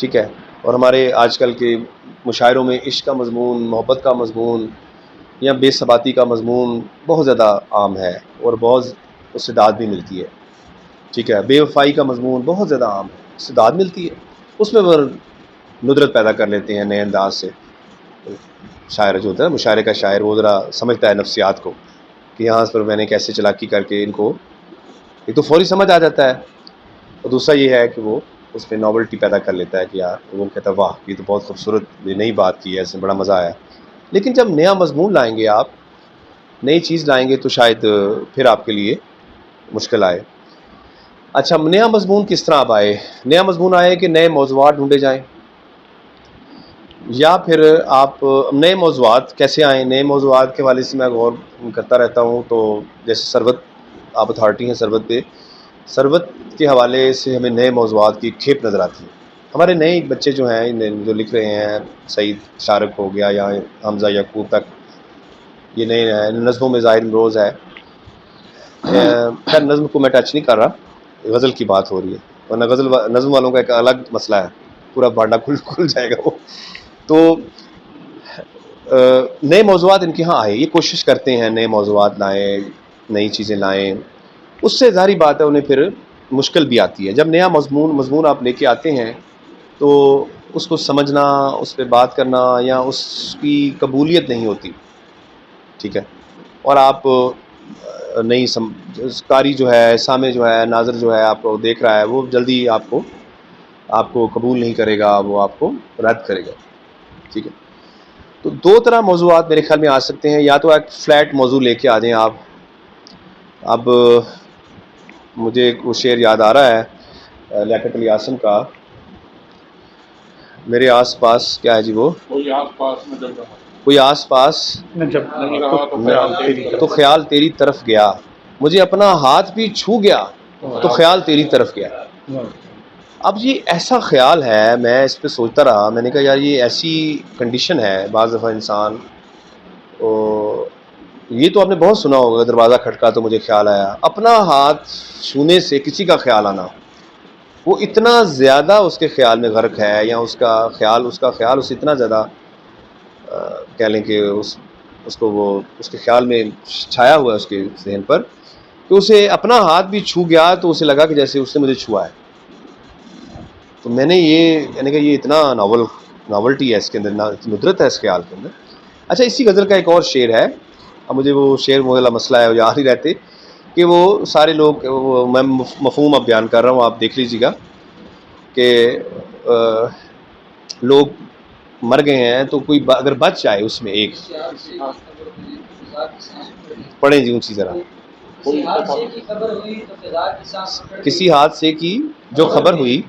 ٹھیک ہے. اور ہمارے آج کل کے مشاعروں میں عشق کا مضمون، محبت کا مضمون یا بے ثباتی کا مضمون بہت زیادہ عام ہے اور بہت اس سے داد بھی ملتی ہے. ٹھیک ہے. بے وفائی کا مضمون بہت زیادہ عام ہے، اس سے داد ملتی ہے. اس میں وہ ندرت پیدا کر لیتے ہیں نئے انداز سے. شاعر جو ہوتا ہے مشاعرے کا شاعر، وہ ذرا سمجھتا ہے نفسیات کو کہ یہاں پر میں نے کیسے چالاکی کر کے ان کو، ایک تو فوری سمجھ آ جاتا ہے، اور دوسرا یہ ہے کہ وہ اس میں ناولٹی پیدا کر لیتا ہے کہ یار وہ کہتا ہے واہ یہ تو بہت خوبصورت، یہ نئی بات کی ہے، اس میں بڑا مزہ آیا. لیکن جب نیا مضمون لائیں گے آپ، نئی چیز لائیں گے تو شاید پھر آپ کے لیے مشکل آئے. اچھا، نیا مضمون کس طرح اب آئے؟ نیا مضمون آئے کہ نئے موضوعات ڈھونڈے جائیں، یا پھر آپ نئے موضوعات کیسے آئیں؟ نئے موضوعات کے حوالے سے میں غور کرتا رہتا ہوں. تو جیسے ثروت، آپ اتھارٹی ہیں ثروت پہ، ثروت کے حوالے سے ہمیں نئے موضوعات کی کھیپ نظر آتی ہے. ہمارے نئے بچے جو ہیں جو لکھ رہے ہیں، سعید شارق ہو گیا یا حمزہ یعقوب تک، یہ نئے نظموں میں ظاہر امروز ہے. خیر نظم کو میں ٹچ نہیں کر رہا، غزل کی بات ہو رہی ہے، ورنہ نظم والوں کا ایک الگ مسئلہ ہے، پورا بھانڈا کھل جائے گا وہ. تو نئے موضوعات ان کے ہاں آئے، یہ کوشش کرتے ہیں نئے موضوعات لائیں، نئی چیزیں لائیں. اس سے ظاہری بات ہے انہیں پھر مشکل بھی آتی ہے. جب نیا مضمون آپ لے کے آتے ہیں تو اس کو سمجھنا، اس پہ بات کرنا یا اس کی قبولیت نہیں ہوتی. ٹھیک ہے. اور آپ نئی قاری جو ہے، سامع جو ہے، ناظر جو ہے آپ کو دیکھ رہا ہے، وہ جلدی آپ کو قبول نہیں کرے گا، وہ آپ کو رد کرے گا. ٹھیک ہے. تو دو طرح موضوعات میرے خیال میں آ سکتے ہیں، یا تو ایک فلیٹ موضوع لے کے آ جائیں آپ. اب مجھے ایک وہ شعر یاد آ رہا ہے لیاقت علی اعظم کا، میرے آس پاس کیا ہے جی، وہ کوئی آس پاس تو خیال تیری طرف گیا، مجھے اپنا ہاتھ بھی چھو گیا تو خیال تیری طرف گیا. اب یہ ایسا خیال ہے، میں اس پہ سوچتا رہا، میں نے کہا یار یہ ایسی کنڈیشن ہے بعض دفعہ انسان، یہ تو آپ نے بہت سنا ہوگا، دروازہ کھٹکا تو مجھے خیال آیا. اپنا ہاتھ چھونے سے کسی کا خیال آنا، وہ اتنا زیادہ اس کے خیال میں غرق ہے، یا اس کا خیال اس اتنا زیادہ کہہ لیں کہ اس کو وہ اس کے خیال میں چھایا ہوا ہے اس کے ذہن پر، کہ اسے اپنا ہاتھ بھی چھو گیا تو اسے لگا کہ جیسے اس نے مجھے چھوا ہے. تو میں نے یعنی کہ یہ اتنا ناولٹی ہے اس کے اندر، ندرت ہے اس خیال کے اندر. اچھا، اسی غزل کا ایک اور شعر ہے، اب مجھے وہ شعر والا مسئلہ ہے وہ یاد ہی رہتے کہ وہ سارے لوگ، میں مفہوم اب بیان کر رہا ہوں، آپ دیکھ لیجیے گا کہ لوگ مر گئے ہیں تو کوئی اگر بچ جائے اس میں ایک، پڑھیں جی اونچی ذرا، کسی حادثے کی جو خبر ہوئی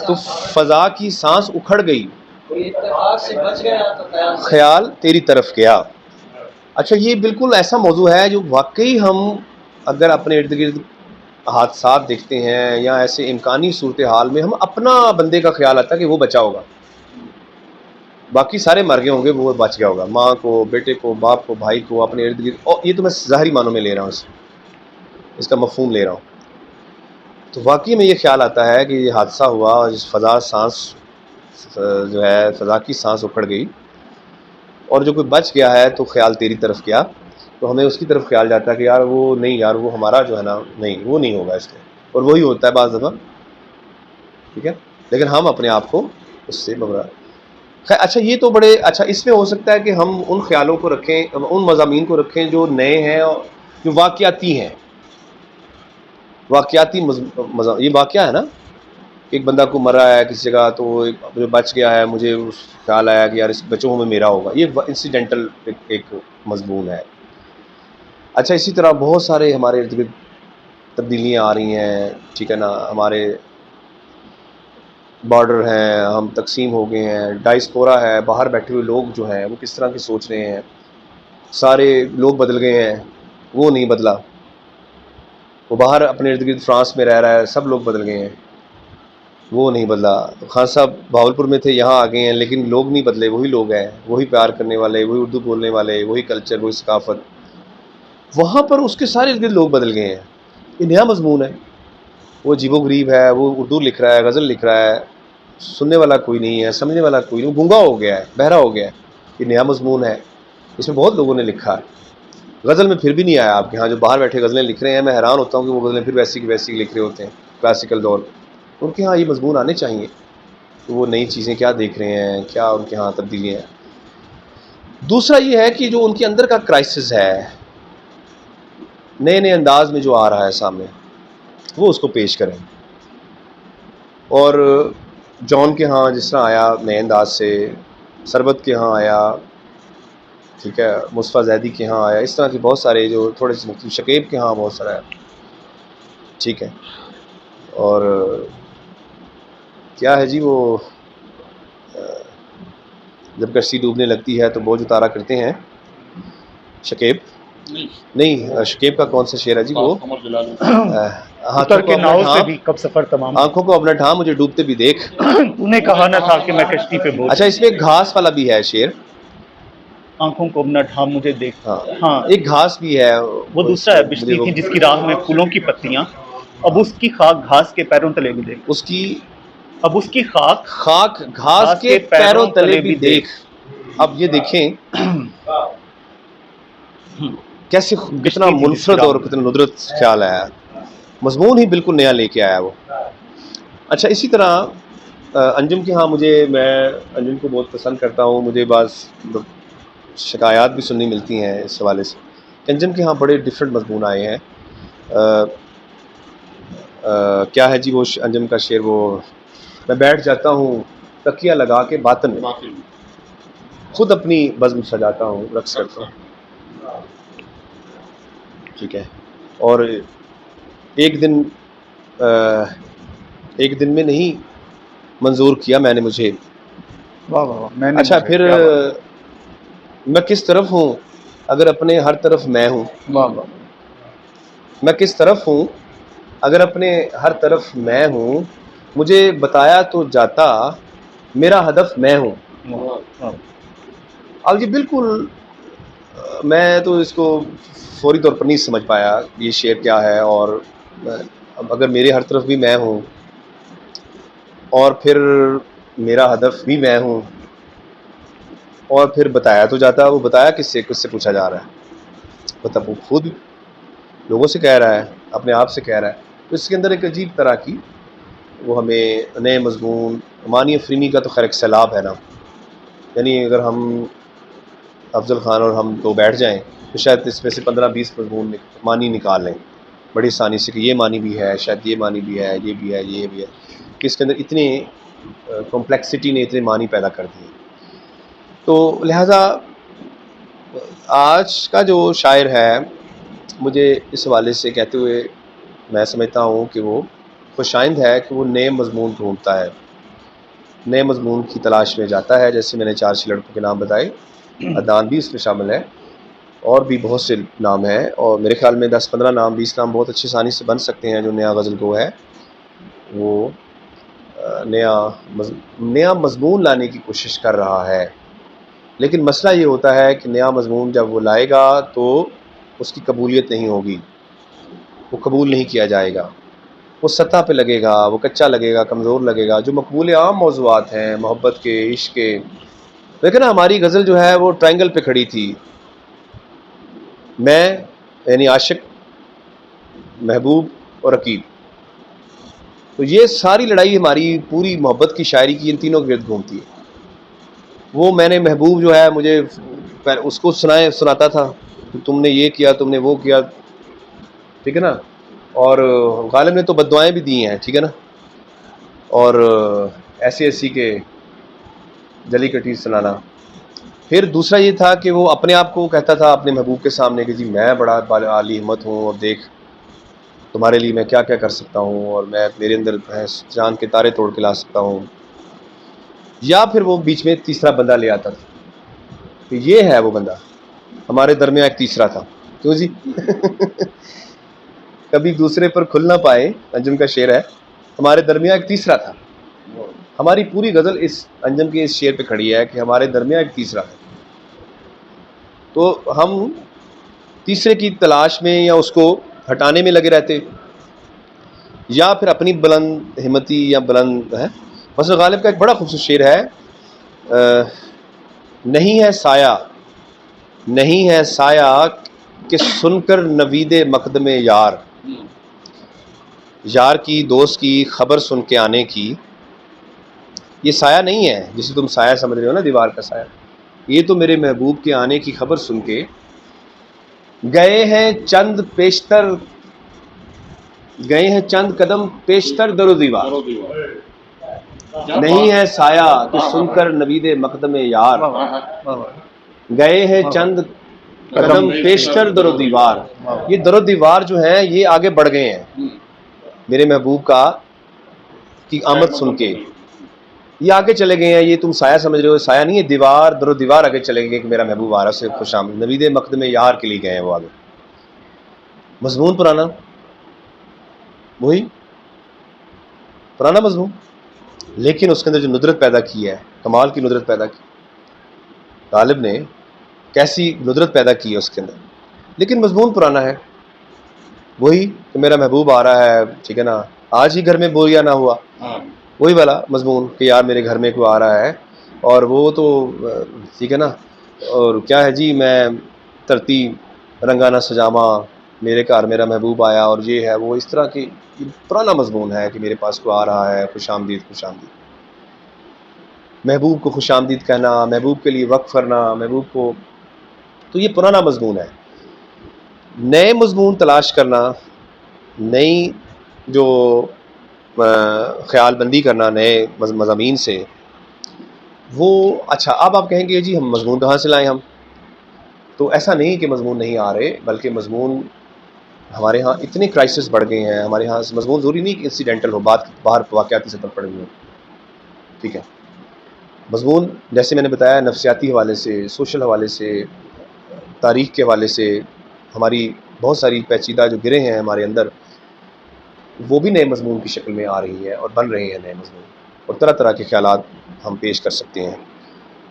تو فضا کی سانس اکھڑ گئی، خیال تیری طرف گیا. اچھا، یہ بالکل ایسا موضوع ہے جو واقعی ہم اگر اپنے ارد گرد حادثات دیکھتے ہیں یا ایسے امکانی صورتحال میں، ہم اپنا بندے کا خیال آتا ہے کہ وہ بچا ہوگا، باقی سارے مر گئے ہوں گے، وہ بچ گیا ہوگا، ماں کو، بیٹے کو، باپ کو، بھائی کو، اپنے ارد گرد. اور یہ تو میں ظاہری معنوں میں لے رہا ہوں، اس کا مفہوم لے رہا ہوں. تو واقعی میں یہ خیال آتا ہے کہ یہ حادثہ ہوا، فضا کی سانس اکھڑ گئی، اور جو کوئی بچ گیا ہے تو خیال تیری طرف گیا. تو ہمیں اس کی طرف خیال جاتا ہے کہ یار وہ نہیں، یار وہ ہمارا جو ہے نا، نہیں وہ نہیں ہوگا اس میں، اور وہی ہوتا ہے بعض دفعہ. ٹھیک ہے. لیکن ہم اپنے آپ کو اس سے ببرا. اچھا، یہ تو بڑے اچھا، اس میں ہو سکتا ہے کہ ہم ان خیالوں کو رکھیں، ان مضامین کو رکھیں جو نئے ہیں اور جو واقعاتی ہیں. واقعاتی یہ واقعہ ہے نا، ایک بندہ کو مرا ہے کسی جگہ تو جو بچ گیا ہے، مجھے اس خیال آیا کہ یار اس بچوں میں میرا ہوگا، یہ انسیڈنٹل ایک مضمون ہے. اچھا، اسی طرح بہت سارے ہمارے ارد گرد تبدیلیاں آ رہی ہیں. ٹھیک ہے نا، ہمارے بارڈر ہیں، ہم تقسیم ہو گئے ہیں، ڈائسپورا ہے، باہر بیٹھے ہوئے لوگ جو ہیں وہ کس طرح کی سوچ رہے ہیں. سارے لوگ بدل گئے ہیں، وہ نہیں بدلا. وہ باہر اپنے ارد گرد فرانس میں رہ رہا ہے، سب لوگ بدل گئے ہیں، وہ نہیں بدلا. خان صاحب بھاولپور میں تھے، یہاں آ گئے ہیں، لیکن لوگ نہیں بدلے، وہی لوگ ہیں، وہی پیار کرنے والے، وہی اردو بولنے والے، وہی کلچر، وہی ثقافت. وہاں پر اس کے سارے ارد گرد لوگ بدل گئے ہیں. یہ نیا مضمون ہے، وہ عجیب و غریب ہے، وہ اردو لکھ رہا ہے، غزل لکھ رہا ہے، سننے والا کوئی نہیں ہے, سمجھنے والا کوئی نہیں, گنگا ہو گیا ہے, بہرا ہو گیا ہے. یہ نیا مضمون ہے, اس میں بہت لوگوں نے لکھا ہے. غزل میں پھر بھی نہیں آیا آپ کے ہاں, جو باہر بیٹھے غزلیں لکھ رہے ہیں, میں حیران ہوتا ہوں کہ وہ غزلیں پھر ویسی کی ویسی لکھ رہے ہوتے ہیں کلاسیکل دور. ان کے ہاں یہ مضمون آنے چاہیے کہ وہ نئی چیزیں کیا دیکھ رہے ہیں, کیا ان کے ہاں تبدیلیاں ہیں. دوسرا یہ ہے کہ جو ان کے اندر کا کرائسس ہے, نئے نئے انداز میں جو آ رہا ہے سامنے, وہ اس کو پیش کریں. اور جان کے ہاں جس طرح آیا نئے انداز سے, سربت کے ہاں آیا, ٹھیک ہے, مصطفیٰ زیدی کے ہاں آیا, اس طرح کے بہت سارے جو تھوڑے سے مختلف, شکیب کے ہاں بہت سارا ہے, ٹھیک ہے. اور کیا ہے جی, وہ جب کشتی ڈوبنے لگتی ہے تو بوجھ اتارا کرتے ہیں, شکیب نہیں, شکیب کا کون سا شعر ہے جی وہ, اتر کے ناؤ سے بھی کب سفر تمام, آنکھوں کو اپنا ڈھا مجھے ڈوبتے بھی دیکھ, تو نے کہا نہ تھا کہ میں کشتی پہ بوجھ. اچھا, اس میں ایک گھاس والا بھی ہے شعر, آنکھوں کو اپنا ڈھا مجھے دیکھ. ہاں ایک گھاس بھی ہے, وہ دوسرا ہے, بچتی تھی جس کی راہ میں پھولوں کی پتیاں, اب اس کی خاک گھاس کے پیروں تلے بھی دیکھ. اس کی اب اس کی خاک گھاس کے پیروں تلے بھی دیکھ. اب یہ دیکھیں کیسے, کتنا منفرد اور کتنا ندرت خیال آیا, مضمون ہی بالکل نیا لے کے آیا وہ. اچھا, اسی طرح انجم کے ہاں میں انجم کو بہت پسند کرتا ہوں, مجھے بعض شکایات بھی سننی ملتی ہیں اس حوالے سے. انجم کے ہاں بڑے ڈفرینٹ مضمون آئے ہیں. کیا ہے جی وہ انجم کا شعر, وہ میں بیٹھ جاتا ہوں تکیہ لگا کے باطن میں, خود اپنی بزم سجاتا ہوں, رقص کرتا ہوں, ٹھیک ہے. اور ایک دن میں نہیں منظور کیا میں نے مجھے, اچھا پھر میں کس طرف ہوں اگر اپنے ہر طرف میں ہوں, میں کس طرف ہوں اگر اپنے ہر طرف میں ہوں, مجھے بتایا تو جاتا میرا ہدف میں ہوں. اب یہ بالکل میں تو اس کو فوری طور پر نہیں سمجھ پایا یہ شعر کیا ہے, اور اگر میرے ہر طرف بھی میں ہوں اور پھر میرا ہدف بھی میں ہوں, اور پھر بتایا تو جاتا, وہ بتایا کس سے پوچھا جا رہا ہے, مطلب وہ خود لوگوں سے کہہ رہا ہے, اپنے آپ سے کہہ رہا ہے. تو اس کے اندر ایک عجیب طرح کی وہ ہمیں نئے مضمون, معنی افریمی کا تو خیر ایک سیلاب ہے نا, یعنی اگر ہم افضل خان اور ہم تو بیٹھ جائیں تو شاید اس میں سے 15-20 مضمون معنی نکال لیں بڑی آسانی سے, کہ یہ معنی بھی ہے, شاید یہ معنی بھی ہے, یہ بھی ہے, یہ بھی ہے, کہ اس کے اندر اتنی کمپلیکسٹی نے اتنے معنی پیدا کر دیے. تو لہٰذا آج کا جو شاعر ہے, مجھے اس حوالے سے کہتے ہوئے میں سمجھتا ہوں کہ وہ خوش آئند ہے کہ وہ نئے مضمون ڈھونڈتا ہے, نئے مضمون کی تلاش میں جاتا ہے. جیسے میں نے 4 لڑکوں کے نام بتائے, عدنان بھی اس میں شامل ہے, اور بھی بہت سے نام ہیں, اور میرے خیال میں 10-15 نام 20 نام بہت اچھی آسانی سے بن سکتے ہیں. جو نیا غزل گو ہے وہ نیا مضمون لانے کی کوشش کر رہا ہے, لیکن مسئلہ یہ ہوتا ہے کہ نیا مضمون جب وہ لائے گا تو اس کی قبولیت نہیں ہوگی, وہ قبول نہیں کیا جائے گا, وہ سطح پہ لگے گا, وہ کچا لگے گا, کمزور لگے گا. جو مقبول عام موضوعات ہیں, محبت کے, عشق کے, لیکن نا ہماری غزل جو ہے وہ ٹرائنگل پہ کھڑی تھی, میں یعنی عاشق, محبوب اور رقیب. تو یہ ساری لڑائی ہماری پوری محبت کی شاعری کی ان تینوں کے گرد گھومتی ہے. وہ میں نے محبوب جو ہے مجھے اس کو سناتا تھا, تم نے یہ کیا, تم نے وہ کیا, ٹھیک ہے نا, اور غالب نے تو بد دعائیں بھی دی ہیں, ٹھیک ہے نا, اور ایسی کہ جلی کٹی سنانا. پھر دوسرا یہ تھا کہ وہ اپنے آپ کو کہتا تھا اپنے محبوب کے سامنے کہ جی میں بڑا عالی ہمت ہوں, اور دیکھ تمہارے لیے میں کیا کیا کر سکتا ہوں, اور میں میرے اندر چاند کے تارے توڑ کے لا سکتا ہوں. یا پھر وہ بیچ میں تیسرا بندہ لے آتا تھا کہ یہ ہے وہ بندہ, ہمارے درمیان ایک تیسرا تھا. کیوں جی کبھی دوسرے پر کھل نہ پائے, انجم کا شعر ہے, ہمارے درمیان ایک تیسرا تھا. ہماری پوری غزل اس انجم کے اس شعر پہ کھڑی ہے کہ ہمارے درمیان ایک تیسرا ہے. تو ہم تیسرے کی تلاش میں یا اس کو ہٹانے میں لگے رہتے, یا پھر اپنی بلند ہمتی یا بلند فضل غالب کا ایک بڑا خوبصورت شعر ہے، نہیں ہے سایہ، نہیں ہے سایہ کہ سن کر نوید مقدم یار، یار کی دوست کی خبر سن کے آنے کی، یہ سایہ نہیں ہے جسے تم سایہ سمجھ رہے ہو نا، دیوار کا سایہ، یہ تو میرے محبوب کے آنے کی خبر سن کے گئے ہیں چند پیشتر، گئے ہیں چند قدم پیشتر در و دیوار، نہیں ہے سایہ کہ سن کر نوید مقدم یار، گئے ہیں چند قدم پیشتر در و دیوار، یہ در و دیوار جو ہیں یہ آگے بڑھ گئے ہیں میرے محبوب کی آمد سن کے، یہ آگے چلے گئے ہیں، یہ تم سایہ سمجھ رہے ہو، سایہ نہیں ہے، دیوار در و دیوار آگے چلے گئے کہ میرا محبوب آ رہا سے خوش آمد، نوید مقدم یار کے لیے گئے ہیں وہ آگے۔ مضمون پرانا، وہی پرانا مضمون، لیکن اس کے اندر جو ندرت پیدا کی ہے، کمال کی ندرت پیدا کی، غالب نے کیسی ندرت پیدا کی ہے اس کے اندر، لیکن مضمون پرانا ہے، وہی کہ میرا محبوب آ رہا ہے، ٹھیک ہے نا، آج ہی گھر میں بوریا نہ ہوا، وہی والا مضمون کہ یار میرے گھر میں کوئی آ رہا ہے، اور وہ تو ٹھیک ہے نا، اور کیا ہے جی، میں ترتی رنگانہ سجاما، میرے گھر میرا محبوب آیا، اور یہ ہے وہ، اس طرح کی یہ پرانا مضمون ہے کہ میرے پاس کوئی آ رہا ہے، خوش آمدید خوش آمدید، محبوب کو خوش آمدید کہنا، محبوب کے لیے وقف کرنا، محبوب کو، تو یہ پرانا مضمون ہے۔ نئے مضمون تلاش کرنا، نئی جو خیال بندی کرنا نئے مضامین سے، وہ اچھا، اب آپ کہیں گے جی ہم مضمون کہاں سے لائیں ہم، تو ایسا نہیں کہ مضمون نہیں آ رہے، بلکہ مضمون ہمارے ہاں اتنے کرائسس بڑھ گئے ہیں، ہمارے ہاں مضمون ضروری نہیں کہ انسیڈنٹل ہو، بات باہر واقعاتی سطح پر پڑے ہوئے ہو، ٹھیک ہے، مضمون جیسے میں نے بتایا نفسیاتی حوالے سے، سوشل حوالے سے، تاریخ کے حوالے سے، ہماری بہت ساری پیچیدہ جو گرہیں ہیں ہمارے اندر، وہ بھی نئے مضمون کی شکل میں آ رہی ہے اور بن رہے ہیں نئے مضمون، اور طرح طرح کے خیالات ہم پیش کر سکتے ہیں۔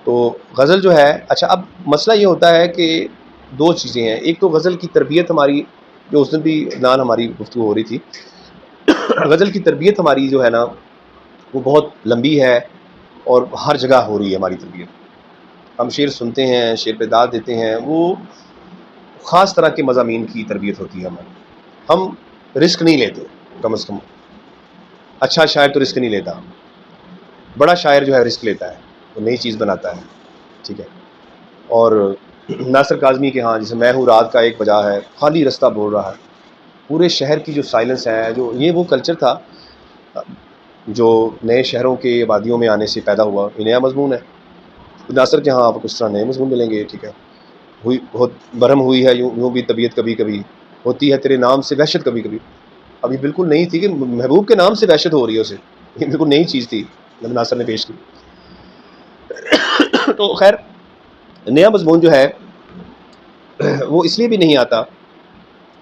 تو غزل جو ہے، اچھا اب مسئلہ یہ ہوتا ہے کہ دو چیزیں ہیں، ایک تو غزل کی تربیت ہماری، جو اس دن بھی عدنان ہماری گفتگو ہو رہی تھی، غزل کی تربیت ہماری جو ہے نا وہ بہت لمبی ہے، اور ہر جگہ ہو رہی ہے ہماری تربیت، ہم شعر سنتے ہیں، شعر پہ داد دیتے ہیں، وہ خاص طرح کے مضامین کی تربیت ہوتی ہے ہماری، ہم رسک نہیں لیتے، کم از کم اچھا شاعر تو رسک نہیں لیتا، بڑا شاعر جو ہے رسک لیتا ہے، وہ نئی چیز بناتا ہے، ٹھیک ہے، اور ناصر کاظمی کے ہاں جیسے میں ہوں رات کا ایک بجا ہے، خالی رستہ بول رہا ہے، پورے شہر کی جو سائلنس ہے، جو یہ وہ کلچر تھا جو نئے شہروں کے وادیوں میں آنے سے پیدا ہوا، یہ نیا مضمون ہے، ناصر کے ہاں آپ کو اس طرح نئے مضمون ملیں گے، ٹھیک ہے، ہوئی بہت برہم ہوئی ہے یوں بھی طبیعت کبھی کبھی، ہوتی ہے تیرے نام سے وحشت کبھی کبھی، ابھی بالکل نئی تھی کہ محبوب کے نام سے وحشت ہو رہی ہے اسے، یہ بالکل نئی چیز تھی جب ناصر نے پیش کی۔ تو خیر نیا مضمون جو ہے وہ اس لیے بھی نہیں آتا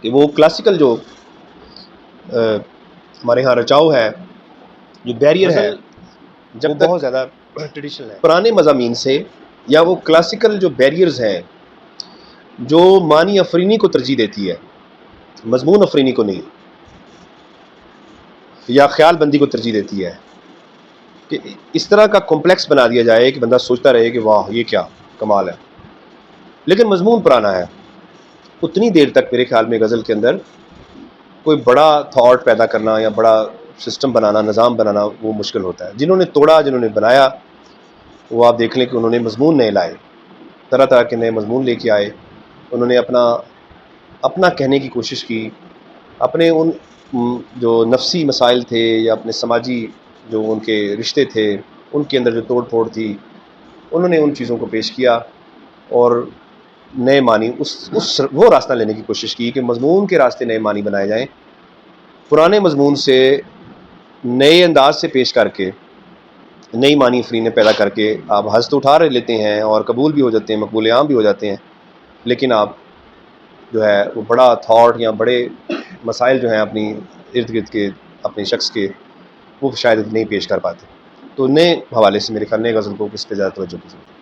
کہ وہ کلاسیکل جو ہمارے ہاں رچاؤ ہے، جو بیریئر ہے، جب بہت زیادہ ٹریڈیشنل ہے پرانے مضامین سے، یا وہ کلاسیکل جو بیریئرز ہیں جو معنی افرینی کو ترجیح دیتی ہے، مضمون افرینی کو نہیں، یا خیال بندی کو ترجیح دیتی ہے، کہ اس طرح کا کمپلیکس بنا دیا جائے کہ بندہ سوچتا رہے کہ واہ یہ کیا کمال ہے، لیکن مضمون پرانا ہے، اتنی دیر تک میرے خیال میں غزل کے اندر کوئی بڑا تھاٹ پیدا کرنا یا بڑا سسٹم بنانا، نظام بنانا وہ مشکل ہوتا ہے، جنہوں نے توڑا، جنہوں نے بنایا، وہ آپ دیکھ لیں کہ انہوں نے مضمون نئے لائے، طرح طرح کے نئے مضمون لے کے آئے، انہوں نے اپنا کہنے کی کوشش کی، اپنے ان جو نفسی مسائل تھے یا اپنے سماجی جو ان کے رشتے تھے ان کے اندر جو توڑ پھوڑ تھی، انہوں نے ان چیزوں کو پیش کیا، اور نئے معنی وہ راستہ لینے کی کوشش کی کہ مضمون کے راستے نئے معنی بنائے جائیں، پرانے مضمون سے نئے انداز سے پیش کر کے نئی معنی افرینیں پیدا کر کے آپ حضرت اٹھا رہے لیتے ہیں اور قبول بھی ہو جاتے ہیں، مقبول عام بھی ہو جاتے ہیں، لیکن آپ جو ہے وہ بڑا تھاٹ یا بڑے مسائل جو ہیں اپنی ارد گرد کے اپنے شخص کے، وہ شاید نہیں پیش کر پاتے، تو نئے حوالے سے میرے خیال نئے غزل کو کس پہ زیادہ توجہ کی ضرورت ہے۔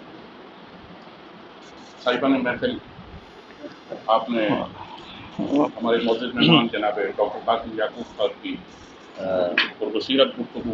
صاحبان محفل، آپ نے ہمارے معزز مہمان جناب ڈاکٹر قاسم یعقوب صاحب کی پربصیرت گفتگو